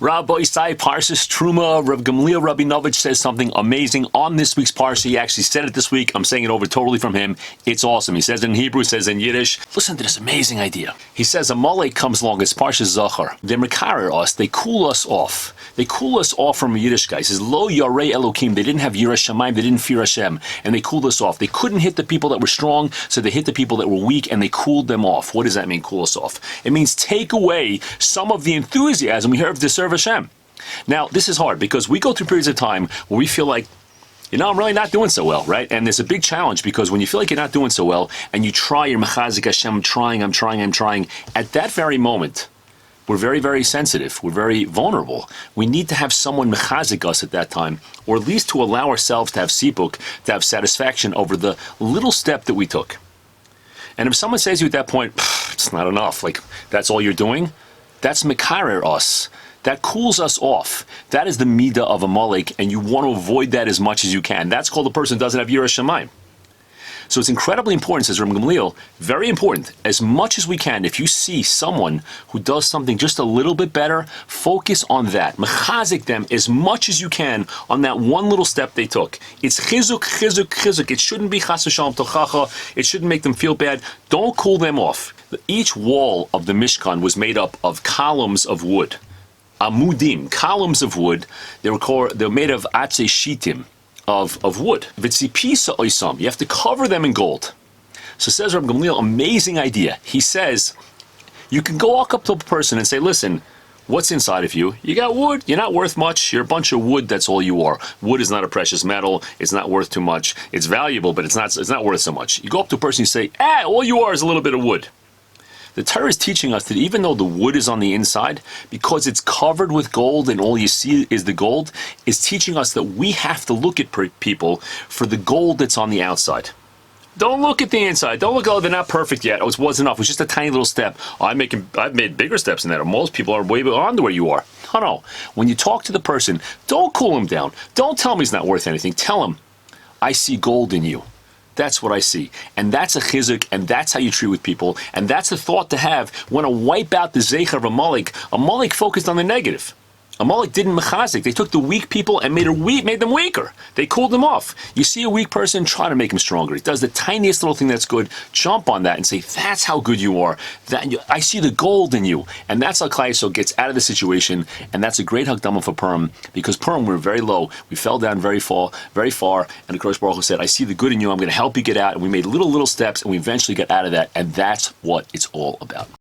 Rabbi Isai Parshas Truma, Rav Gamliel Rabinovich says something amazing on this week's Parsha. He actually said it this week. I'm saying it over totally from him. It's awesome. He says it in Hebrew, says in Yiddish. Listen to this amazing idea. He says Amalek comes along, it's Parsha Zachar. They mekarer us, they cool us off. They cool us off from a Yiddish guy. He says, Lo Yarei Elokim, they didn't have Yirah Shamayim, they didn't fear Hashem, and they cooled us off. They couldn't hit the people that were strong, so they hit the people that were weak, and they cooled them off. What does that mean, cool us off? It means take away some of the enthusiasm we have to serve Hashem. Now, this is hard because we go through periods of time where we feel like, I'm really not doing so well, right? And there's a big challenge because when you feel like you're not doing so well and you try your mechazik Hashem, I'm trying, at that very moment, we're very, very sensitive. We're very vulnerable. We need to have someone mechazik us at that time, or at least to allow ourselves to have sipuk, to have satisfaction over the little step that we took. And if someone says to you at that point, it's not enough, like that's all you're doing, that's mekarer us. That cools us off. That is the midah of Amalek, and you want to avoid that as much as you can. That's called the person who doesn't have Yirah Shamayim. So it's incredibly important, says Rav Gamliel, very important, as much as we can, if you see someone who does something just a little bit better, focus on that. Mechazik them as much as you can on that one little step they took. It's chizuk. It shouldn't be chas v'shalom tochacha. It shouldn't make them feel bad. Don't cool them off. Each wall of the Mishkan was made up of columns of wood. Amudim, columns of wood. They were made of atzei shitim, of wood. V'tzipisa oisam, you have to cover them in gold. So says Rav Gamliel, amazing idea. He says, you can go walk up to a person and say, listen, what's inside of you? You got wood, you're not worth much, you're a bunch of wood, that's all you are. Wood is not a precious metal, it's not worth too much. It's valuable, but it's not worth so much. You go up to a person and say, all you are is a little bit of wood. The Torah is teaching us that even though the wood is on the inside, because it's covered with gold and all you see is the gold, is teaching us that we have to look at people for the gold that's on the outside. Don't look at the inside. Don't look, they're not perfect yet. It wasn't enough. It was just a tiny little step. I've made bigger steps than that. Most people are way beyond where you are. No. When you talk to the person, don't cool him down. Don't tell him he's not worth anything. Tell him, I see gold in you. That's what I see. And that's a chizuk, and that's how you treat with people, and that's a thought to have. Want to wipe out the zeicher of Amalek. Amalek focused on the negative. Amalek didn't mechazik. They took the weak people and made them weaker. They cooled them off. You see a weak person, try to make him stronger. He does the tiniest little thing that's good. Jump on that and say, that's how good you are. I see the gold in you. And that's how Klal Yisrael gets out of the situation. And that's a great hakdama for Purim, because Purim, we were very low. We fell down very far. And the Kodesh Baruch Hu said, I see the good in you. I'm going to help you get out. And we made little steps, and we eventually got out of that. And that's what it's all about.